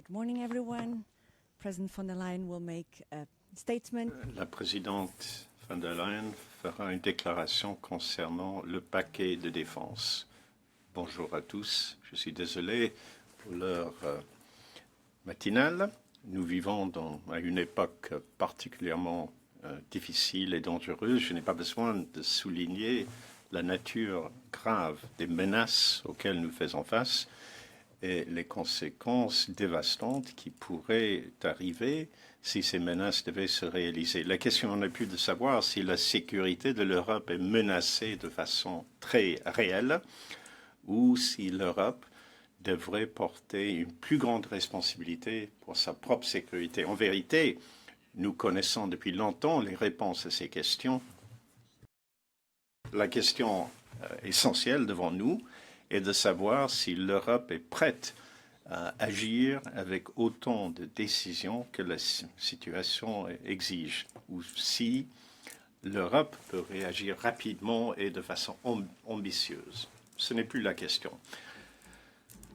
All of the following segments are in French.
Good morning, everyone. President von der Leyen will make a statement. La présidente von der Leyen fera une déclaration concernant le paquet de défense. Bonjour à tous. Je suis désolé pour l'heure matinale. Nous vivons à une époque particulièrement difficile et dangereuse. Je n'ai pas besoin de souligner la nature grave des menaces auxquelles nous faisons face et les conséquences dévastantes qui pourraient arriver si ces menaces devaient se réaliser. La question n'est plus de savoir si la sécurité de l'Europe est menacée de façon très réelle ou si l'Europe devrait porter une plus grande responsabilité pour sa propre sécurité. En vérité, nous connaissons depuis longtemps les réponses à ces questions. La question essentielle devant nous est de savoir si l'Europe est prête à agir avec autant de décision que la situation exige, ou si l'Europe peut réagir rapidement et de façon ambitieuse. Ce n'est plus la question.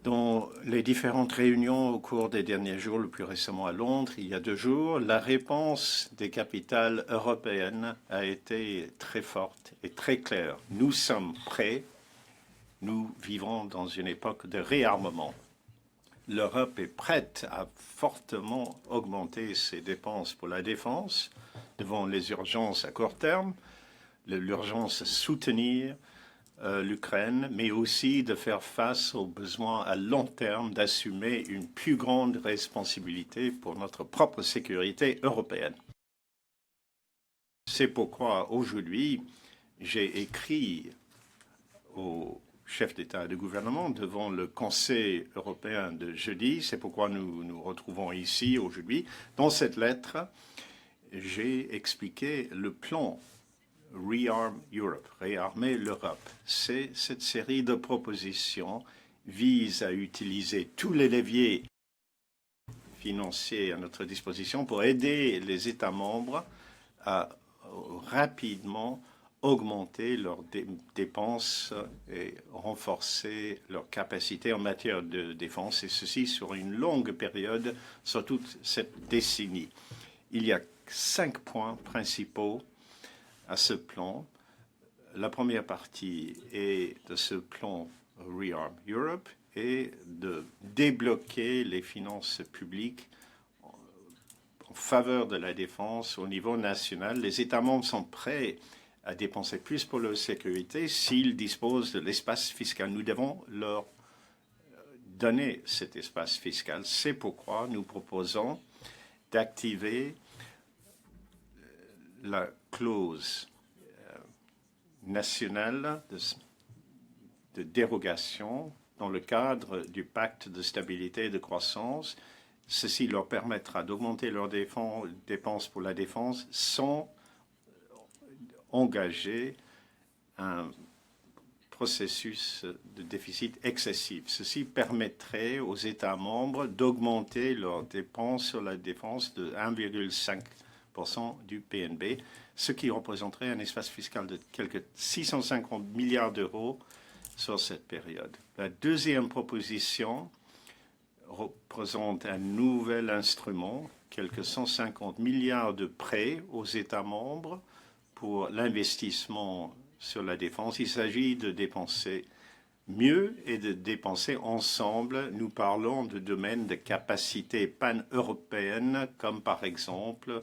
Dans les différentes réunions au cours des derniers jours, le plus récemment à Londres, il y a 2 jours, la réponse des capitales européennes a été très forte et très claire. Nous sommes prêts. Nous vivons dans une époque de réarmement. L'Europe est prête à fortement augmenter ses dépenses pour la défense devant les urgences à court terme, l'urgence à soutenir l'Ukraine, mais aussi de faire face aux besoins à long terme d'assumer une plus grande responsabilité pour notre propre sécurité européenne. C'est pourquoi aujourd'hui, j'ai écrit au chef d'État et de gouvernement devant le Conseil européen de jeudi. C'est pourquoi nous nous retrouvons ici aujourd'hui. Dans cette lettre, j'ai expliqué le plan Rearm Europe, réarmer l'Europe. Cette série de propositions vise à utiliser tous les leviers financiers à notre disposition pour aider les États membres à rapidement augmenter leurs dépenses et renforcer leurs capacités en matière de défense, et ceci sur une longue période, sur toute cette décennie. Il y a 5 points principaux à ce plan. La première partie est de ce plan Rearm Europe est de débloquer les finances publiques en faveur de la défense au niveau national. Les États membres sont prêts à dépenser plus pour leur sécurité s'ils disposent de l'espace fiscal. Nous devons leur donner cet espace fiscal. C'est pourquoi nous proposons d'activer la clause nationale de dérogation dans le cadre du pacte de stabilité et de croissance. Ceci leur permettra d'augmenter leurs dépenses pour la défense sans engager un processus de déficit excessif. Ceci permettrait aux États membres d'augmenter leurs dépenses sur la défense de 1,5% du PNB, ce qui représenterait un espace fiscal de quelque 650 milliards d'euros sur cette période. La deuxième proposition représente un nouvel instrument, quelques 150 milliards de prêts aux États membres pour l'investissement sur la défense. Il s'agit de dépenser mieux et de dépenser ensemble. Nous parlons de domaines de capacité pan-européenne, comme par exemple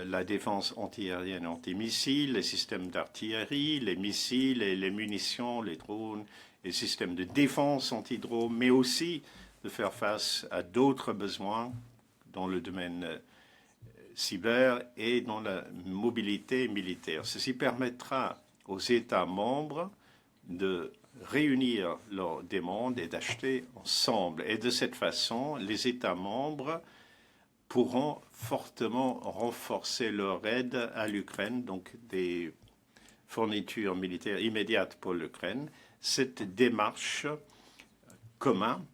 la défense antiaérienne et antimissiles, les systèmes d'artillerie, les missiles et les munitions, les drones, les systèmes de défense anti-drones, mais aussi de faire face à d'autres besoins dans le domaine cyber et dans la mobilité militaire. Ceci permettra aux États membres de réunir leurs demandes et d'acheter ensemble. Et de cette façon, les États membres pourront fortement renforcer leur aide à l'Ukraine, donc des fournitures militaires immédiates pour l'Ukraine. Cette démarche commune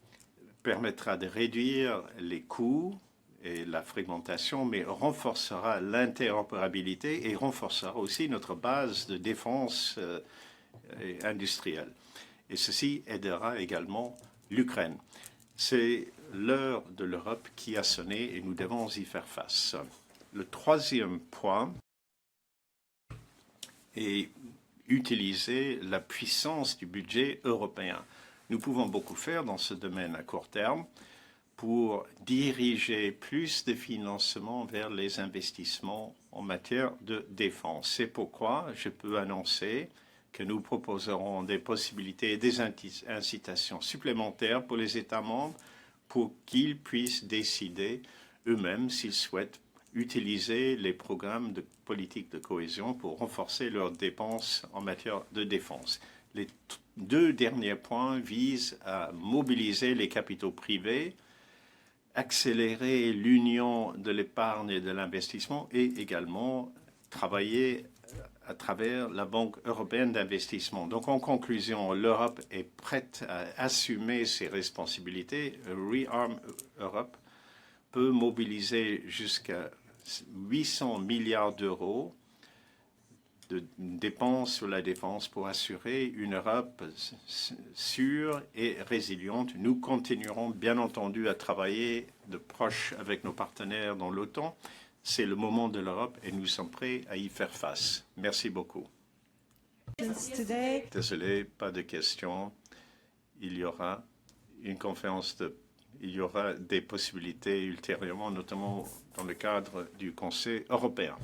permettra de réduire les coûts et la fragmentation, mais renforcera l'interopérabilité et renforcera aussi notre base de défense industrielle. Et ceci aidera également l'Ukraine. C'est l'heure de l'Europe qui a sonné et nous devons y faire face. Le troisième point est utiliser la puissance du budget européen. Nous pouvons beaucoup faire dans ce domaine à court terme pour diriger plus de financement vers les investissements en matière de défense. C'est pourquoi je peux annoncer que nous proposerons des possibilités et des incitations supplémentaires pour les États membres pour qu'ils puissent décider eux-mêmes s'ils souhaitent utiliser les programmes de politique de cohésion pour renforcer leurs dépenses en matière de défense. Les deux derniers points visent à mobiliser les capitaux privés, accélérer l'union de l'épargne et de l'investissement et également travailler à travers la Banque européenne d'investissement. Donc, en conclusion, l'Europe est prête à assumer ses responsabilités. Rearm Europe peut mobiliser jusqu'à 800 milliards d'euros de dépenses sur la défense pour assurer une Europe sûre et résiliente. Nous continuerons bien entendu à travailler de proche avec nos partenaires dans l'OTAN. C'est le moment de l'Europe et nous sommes prêts à y faire face. Merci beaucoup. Désolé, pas de questions. Il y aura une conférence il y aura des possibilités ultérieurement, notamment dans le cadre du Conseil européen.